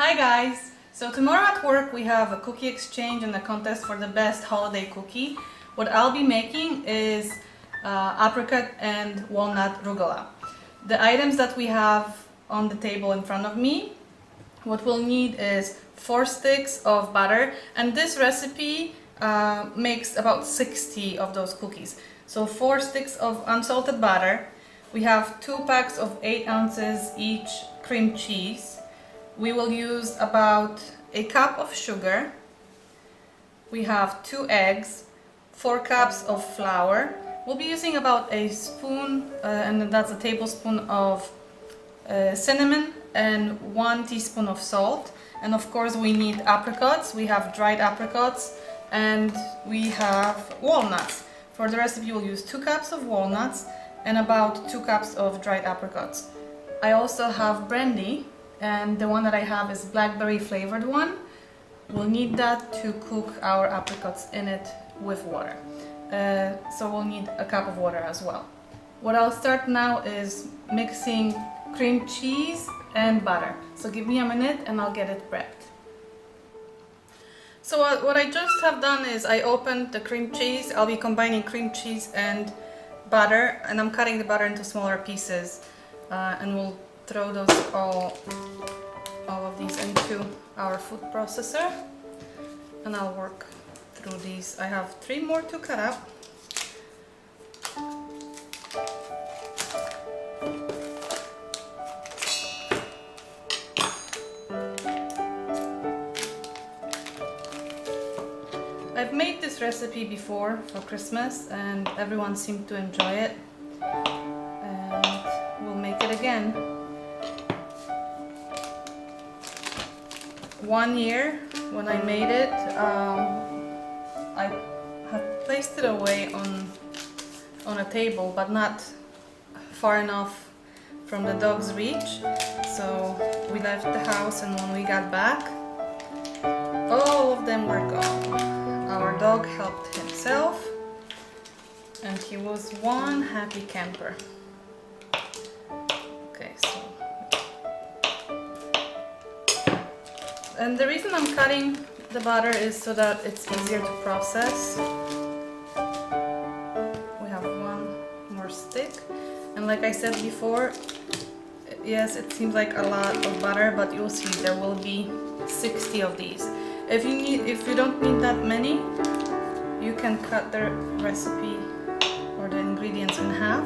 Hi guys! So tomorrow at work we have a cookie exchange and a contest for the best holiday cookie. What I'll be making is apricot and walnut rugelach. The items that we have on the table in front of me, what we'll need is 4 sticks of butter, and this recipe makes about 60 of those cookies. So 4 sticks of unsalted butter. We have 2 packs of 8 ounces each cream cheese. We will use about a cup of sugar. We have 2 eggs, 4 cups of flour. We'll be using about a spoon, and that's a tablespoon of cinnamon and 1 teaspoon of salt. And of course we need apricots. We have dried apricots and we have walnuts. For the recipe we'll use 2 cups of walnuts and about 2 cups of dried apricots. I also have brandy, and the one that I have is blackberry flavored one. We'll need that to cook our apricots in it with water. So we'll need a cup of water as well. What I'll start now is mixing cream cheese and butter. So give me a minute and I'll get it prepped. So what I just have done is I opened the cream cheese. I'll be combining cream cheese and butter, and I'm cutting the butter into smaller pieces, and we'll throw those all of these into our food processor, and I'll work through these. I have 3 more to cut up. I've made this recipe before for Christmas and everyone seemed to enjoy it, and we'll make it again. 1 year when I made it, I had placed it away on a table, but not far enough from the dog's reach. So we left the house, and when we got back, all of them were gone. Our dog helped himself, and he was one happy camper. Okay, so. And the reason I'm cutting the butter is so that it's easier to process. We have 1 more stick, and like I said before, yes, it seems like a lot of butter, but you'll see there will be 60 of these. If you don't need that many, you can cut the recipe or the ingredients in half,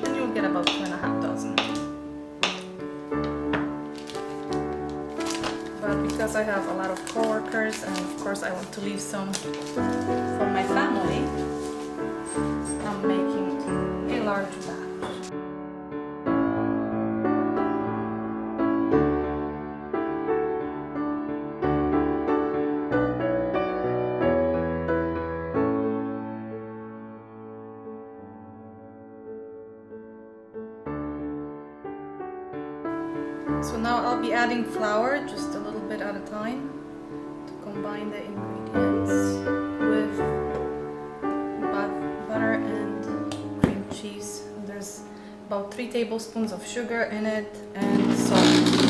and you'll get about 2.5 dozen. But because I have a lot of coworkers, and of course I want to leave some for my family, I'm making a large batch. So now I'll be adding flour just a little bit at a time to combine the ingredients with butter and cream cheese. And there's about 3 tablespoons of sugar in it and salt.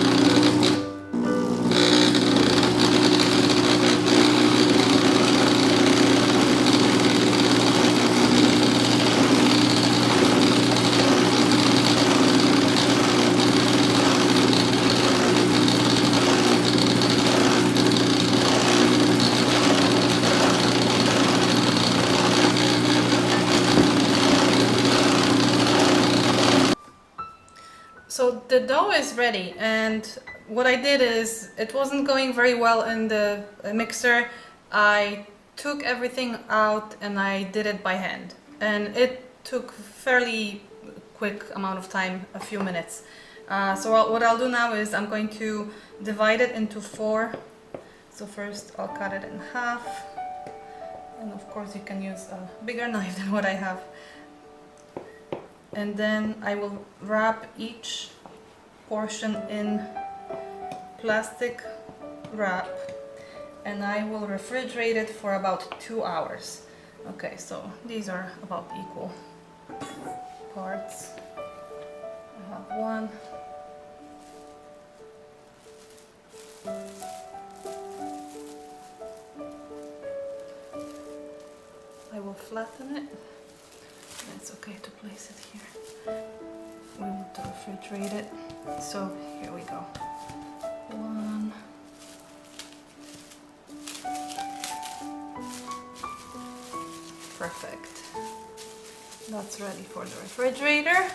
So the dough is ready, and what I did is, it wasn't going very well in the mixer. I took everything out and I did it by hand, and it took fairly quick amount of time, a few minutes. So what I'll do now is I'm going to divide it into 4. So first I'll cut it in half, and of course you can use a bigger knife than what I have. And then I will wrap each portion in plastic wrap, and I will refrigerate it for about 2 hours. Okay, so these are about equal parts. I have 1, flatten it. It's okay to place it here. We want to refrigerate it. So here we go. One. Perfect. That's ready for the refrigerator.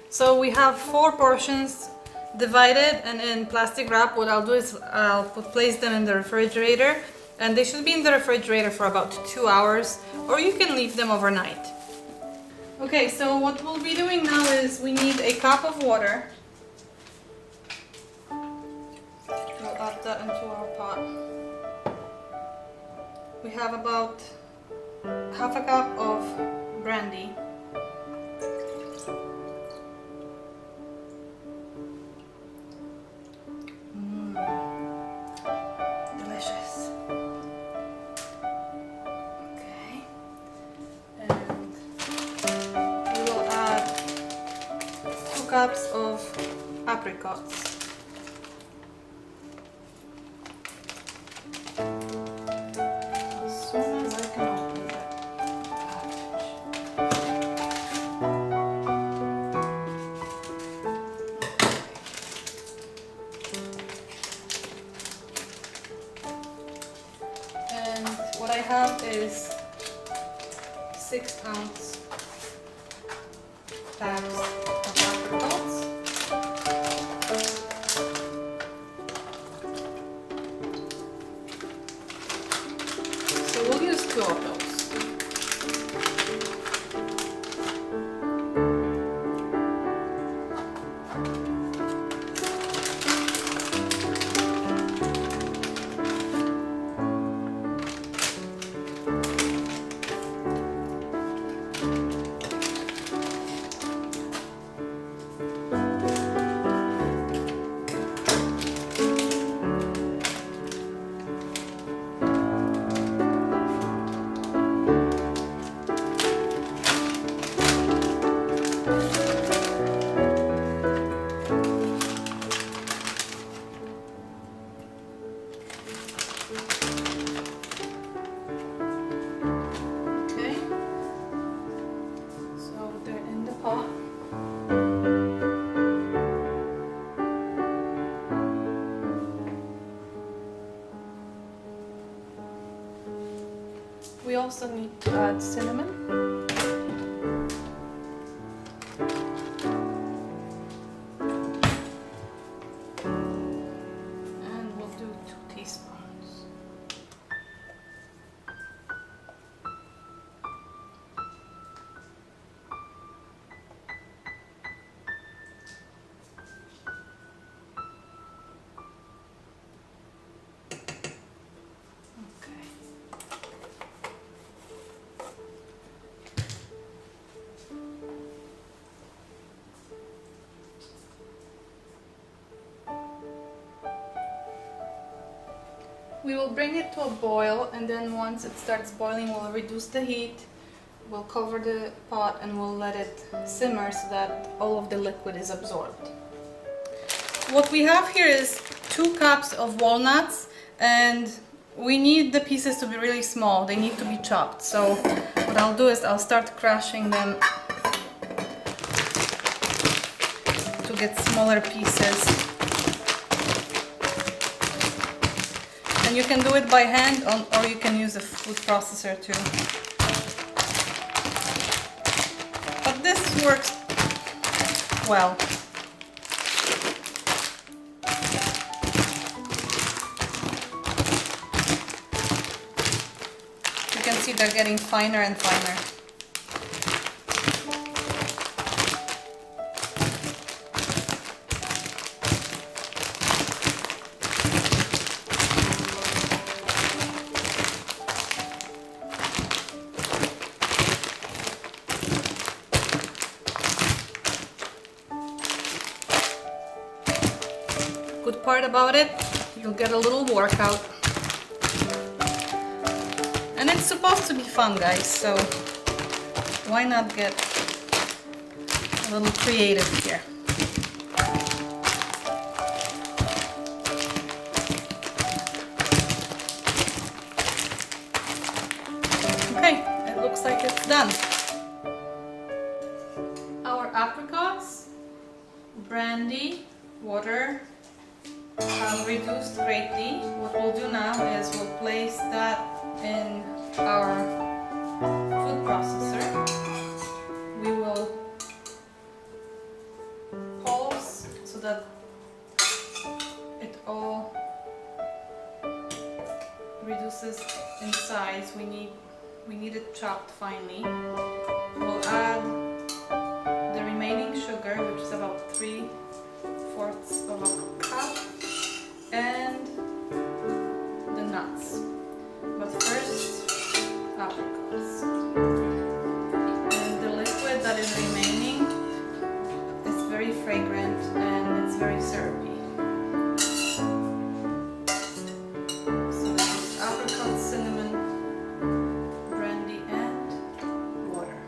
So we have 4 portions divided and in plastic wrap. What I'll do is I'll place them in the refrigerator, and they should be in the refrigerator for about 2 hours, or you can leave them overnight. Okay, so what we'll be doing now is we need a cup of water. We'll add that into our pot. We have about half a cup of brandy. Delicious. Okay. And we will add 2 cups of apricots. As soon as I can open that package. And what I have is 6-ounce bags of apricots. So we'll use 2 of those. Okay, so they're in the pot. We also need to add cinnamon. And we'll do 2 teaspoons. Okay. We will bring it to a boil, and then once it starts boiling, we'll reduce the heat, we'll cover the pot, and we'll let it simmer so that all of the liquid is absorbed. What we have here is 2 cups of walnuts, and we need the pieces to be really small. They need to be chopped. So what I'll do is I'll start crushing them to get smaller pieces. And you can do it by hand or you can use a food processor too. But this works well. You can see they're getting finer and finer. Good part about it, you'll get a little workout. And it's supposed to be fun, guys, so why not get a little creative here? Okay, water have reduced greatly. What we'll do now is we'll place that in our food processor. We will pulse so that it all reduces in size. We need it chopped finely. We'll add the remaining sugar, which is about 3/4 of a cup, and the nuts. But first, apricots. And the liquid that is remaining is very fragrant and it's very syrupy. So this is apricot, cinnamon, brandy, and water.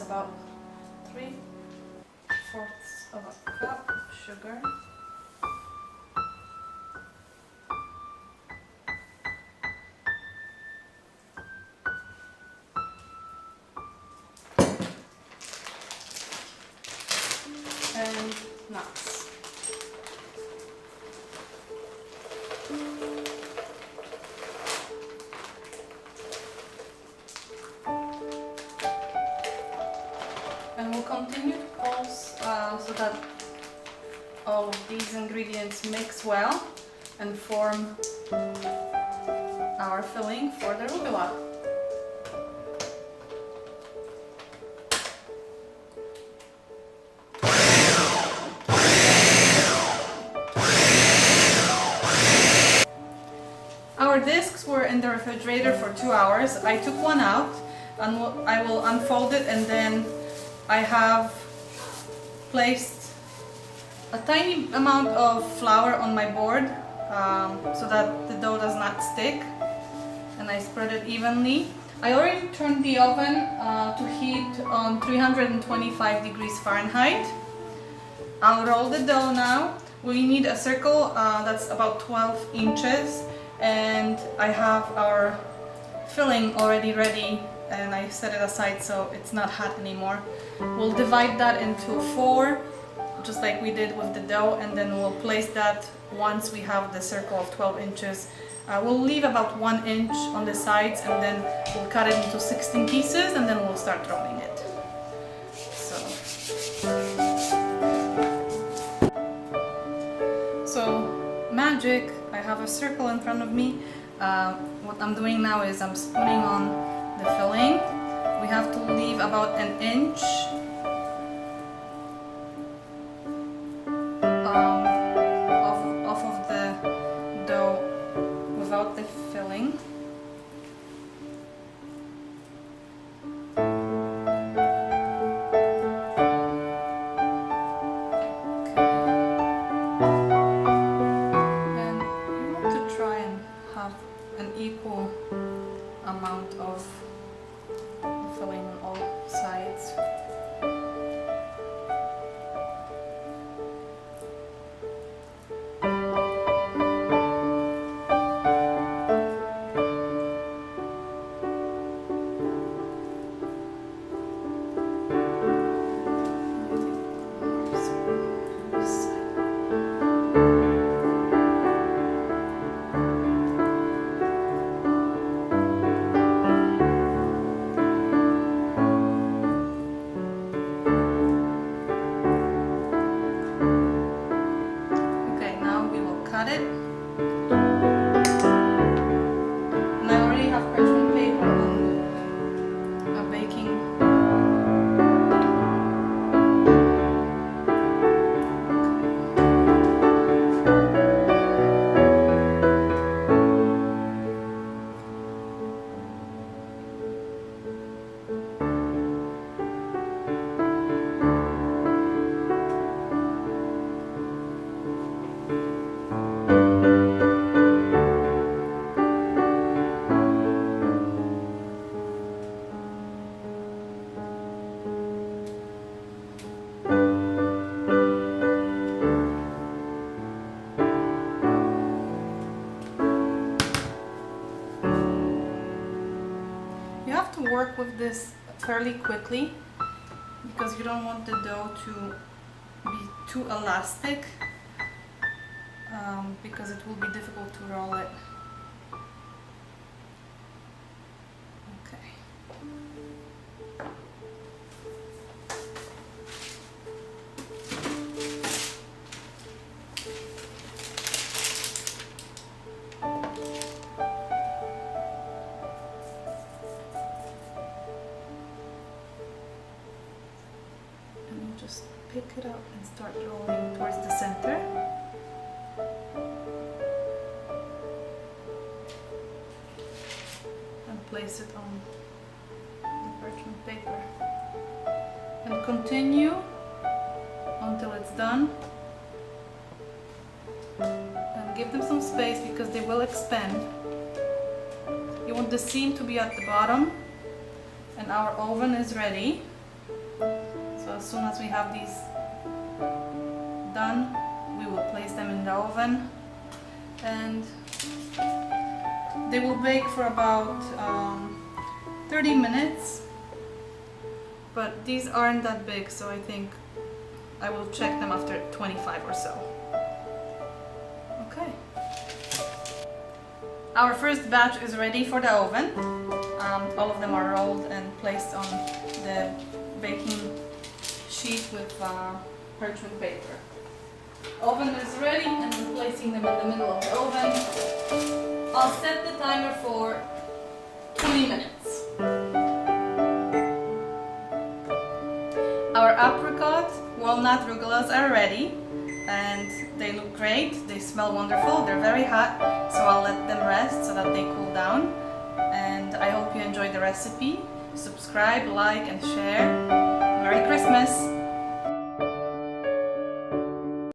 About 3/4 of a cup of sugar. And nuts. And we'll continue to pulse so that all of these ingredients mix well and form our filling for the rugelach. Our discs were in the refrigerator for 2 hours. I took one out and I will unfold it, and then I have placed a tiny amount of flour on my board so that the dough does not stick, and I spread it evenly. I already turned the oven to heat on 325 degrees Fahrenheit. I'll roll the dough now. We need a circle that's about 12 inches, and I have our filling already ready, and I set it aside so it's not hot anymore. We'll divide that into 4, just like we did with the dough, and then we'll place that once we have the circle of 12 inches. We'll leave about 1 inch on the sides, and then we'll cut it into 16 pieces, and then we'll start rolling it. So magic, I have a circle in front of me. What I'm doing now is I'm spooning on the filling. We have to leave about 1 inch off of the dough without the filling. An equal amount of filling on all sides. cook this fairly quickly because you don't want the dough to be too elastic, because it will be difficult to roll it. Okay. And you just pick it up and start rolling towards the center. Place it on the parchment paper and continue until it's done, and give them some space because they will expand. You want the seam to be at the bottom, and our oven is ready. So as soon as we have these done, we will place them in the oven, and they will bake for about 30 minutes, but these aren't that big, so I think I will check them after 25 or so. Okay. Our first batch is ready for the oven. All of them are rolled and placed on the baking sheet with parchment paper. Oven is ready, and we're placing them in the middle of the oven. I'll set the timer for 20 minutes. Our apricot walnut rugelachs are ready, and they look great. They smell wonderful. They're very hot, so I'll let them rest so that they cool down. And I hope you enjoyed the recipe. Subscribe, like, and share. Merry Christmas!